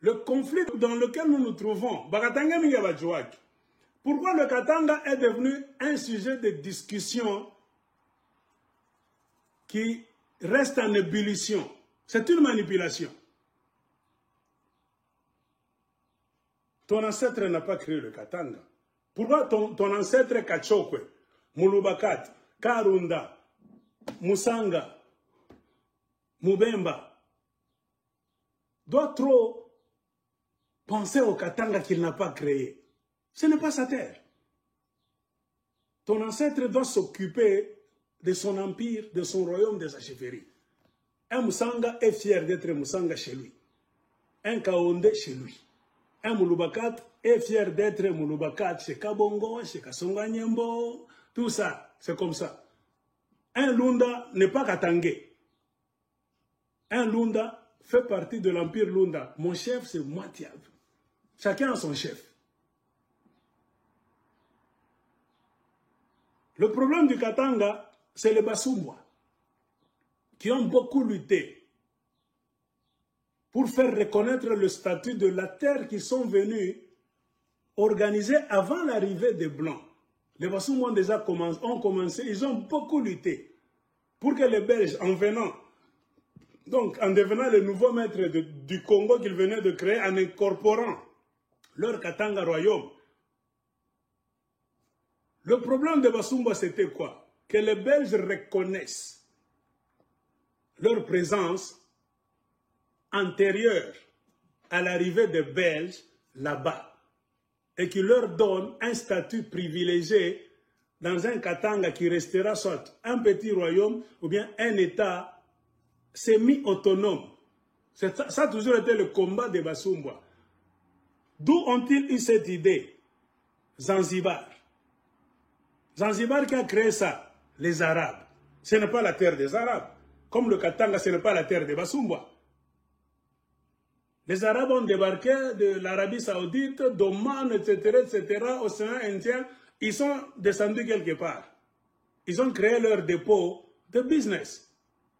Le conflit dans lequel nous nous trouvons, pourquoi le Katanga est devenu un sujet de discussion qui reste en ébullition? C'est une manipulation. Ton ancêtre n'a pas créé le Katanga. Pourquoi ton ancêtre Kachokwe, Mulubakat, Karunda, Musanga, Mubemba doit trop penser au Katanga qu'il n'a pas créé? Ce n'est pas sa terre. Ton ancêtre doit s'occuper de son empire, de son royaume, de sa chefferie. Un Musanga est fier d'être Musanga chez lui. Un Kaonde chez lui. Un Mulubakat est fier d'être Mulubakat chez Kabongo, chez Kasonga Nyembo. Tout ça, c'est comme ça. Un Lunda n'est pas Katangé. Un Lunda fait partie de l'empire Lunda. Mon chef, c'est Matiab. Chacun a son chef. Le problème du Katanga, c'est les Basumwa, qui ont beaucoup lutté pour faire reconnaître le statut de la terre qu'ils sont venus organiser avant l'arrivée des Blancs. Les Basumwa ont commencé, ils ont beaucoup lutté pour que les Belges, en devenant le nouveau maître du Congo qu'ils venaient de créer, en incorporant leur Katanga royaume. Le problème de Basumba, c'était quoi? Que les Belges reconnaissent leur présence antérieure à l'arrivée des Belges là-bas et qui leur donne un statut privilégié dans un Katanga qui restera soit un petit royaume ou bien un État semi-autonome. Ça a toujours été le combat des Basumba. D'où ont-ils eu cette idée? Zanzibar. Zanzibar qui a créé ça, les Arabes. Ce n'est pas la terre des Arabes. Comme le Katanga, ce n'est pas la terre des Basumba. Les Arabes ont débarqué de l'Arabie Saoudite, d'Oman, etc., océan Indien. Ils sont descendus quelque part. Ils ont créé leur dépôt de business,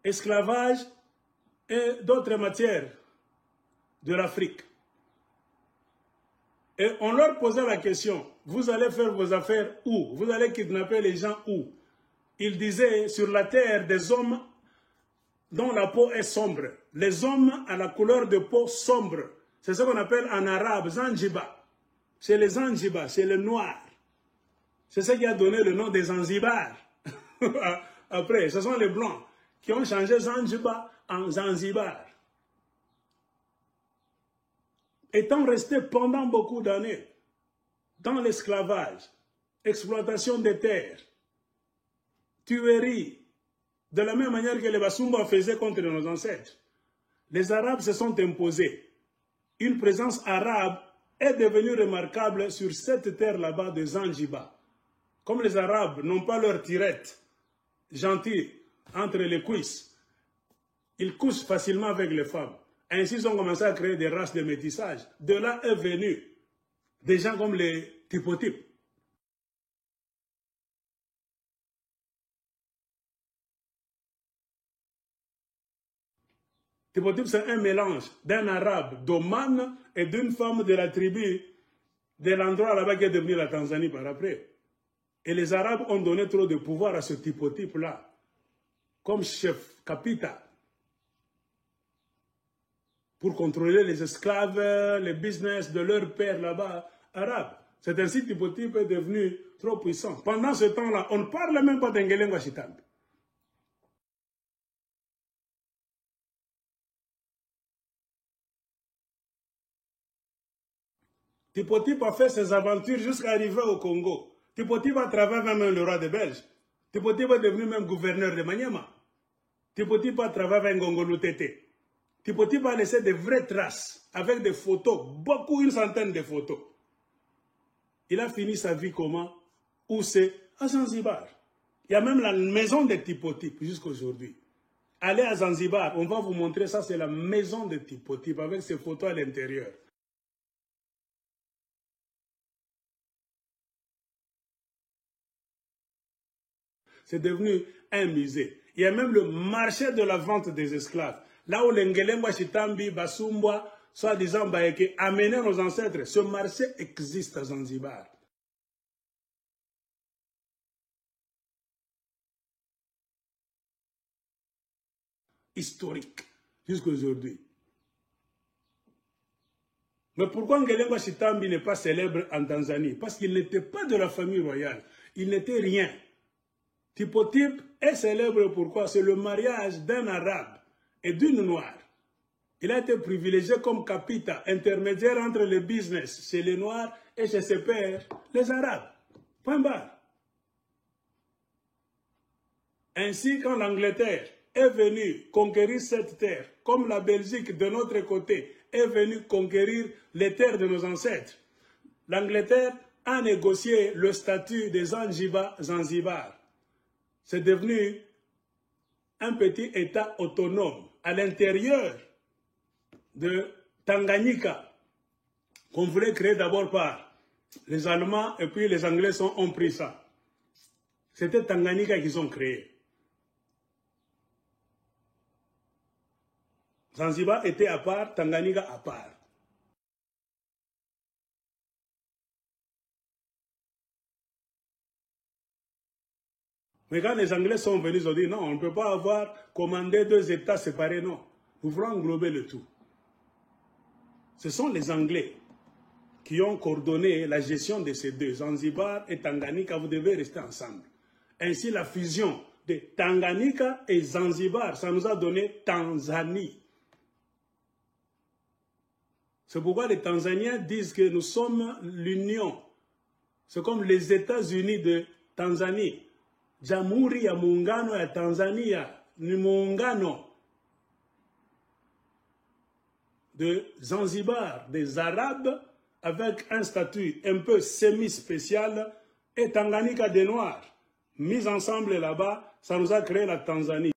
esclavage et d'autres matières de l'Afrique. Et on leur posait la question, vous allez faire vos affaires où? Vous allez kidnapper les gens où? Ils disaient, sur la terre des hommes dont la peau est sombre. Les hommes à la couleur de peau sombre. C'est ce qu'on appelle en arabe Zanzibar. C'est les Zanzibar, c'est les Noirs. C'est ce qui a donné le nom des Zanzibar. Après, ce sont les Blancs qui ont changé Zanzibar en Zanzibar. Étant restés pendant beaucoup d'années dans l'esclavage, exploitation des terres, tuerie, de la même manière que les Basumba faisaient contre nos ancêtres, les Arabes se sont imposés. Une présence arabe est devenue remarquable sur cette terre là-bas de Zanzibar. Comme les Arabes n'ont pas leur tirette gentille entre les cuisses, ils couchent facilement avec les femmes. Ainsi, ils ont commencé à créer des races de métissage. De là est venu des gens comme les typotypes. Typotype, c'est un mélange d'un arabe d'Oman et d'une femme de la tribu de l'endroit là-bas qui est devenu la Tanzanie par après. Et les Arabes ont donné trop de pouvoir à ce typotype-là, comme chef capita, pour contrôler les esclaves, les business de leur père là-bas, arabes. C'est ainsi que le typotype est devenu trop puissant. Pendant ce temps-là, on ne parle même pas d'Ngelenga Chitambi. Typotype a fait ses aventures jusqu'à arriver au Congo. Typotype a travaillé même le roi des Belges. Typotype est devenu même gouverneur de Maniema. Typotype a travaillé avec Ngongolo Tété. Typotype a laissé de vraies traces avec des photos, beaucoup, une centaine de photos. Il a fini sa vie comment? Où c'est? À Zanzibar. Il y a même la maison des typotypes jusqu'à aujourd'hui. Allez à Zanzibar, on va vous montrer ça, c'est la maison des typotypes avec ses photos à l'intérieur. C'est devenu un musée. Il y a même le marché de la vente des esclaves. Là où les Ngelenga Chitambi, Basumba, soi-disant Baeke, amener nos ancêtres. Ce marché existe à Zanzibar. Historique, jusqu'à aujourd'hui. Mais pourquoi Ngelengwa Chitambi n'est pas célèbre en Tanzanie? Parce qu'il n'était pas de la famille royale. Il n'était rien. Typotype est célèbre pourquoi? C'est le mariage d'un arabe et d'une noire. Il a été privilégié comme capita, intermédiaire entre le business chez les noirs et chez ses pères, les arabes. Point barre. Ainsi, quand l'Angleterre est venue conquérir cette terre, comme la Belgique de notre côté est venue conquérir les terres de nos ancêtres, l'Angleterre a négocié le statut des Zanzibar. C'est devenu un petit État autonome à l'intérieur de Tanganyika, qu'on voulait créer d'abord par les Allemands et puis les Anglais ont pris ça. C'était Tanganyika qu'ils ont créé. Zanzibar était à part, Tanganyika à part. Mais quand les Anglais sont venus, ils ont dit non, on ne peut pas avoir commandé deux États séparés, non. Nous voulons englober le tout. Ce sont les Anglais qui ont coordonné la gestion de ces deux, Zanzibar et Tanganyika, vous devez rester ensemble. Ainsi, la fusion de Tanganyika et Zanzibar, ça nous a donné Tanzanie. C'est pourquoi les Tanzaniens disent que nous sommes l'union. C'est comme les États-Unis de Tanzanie. Jamhuri ya Muungano ya Tanzania ni muungano de Zanzibar, des Arabes, avec un statut un peu semi-spécial, et Tanganyika des Noirs. Mis ensemble là-bas, ça nous a créé la Tanzanie.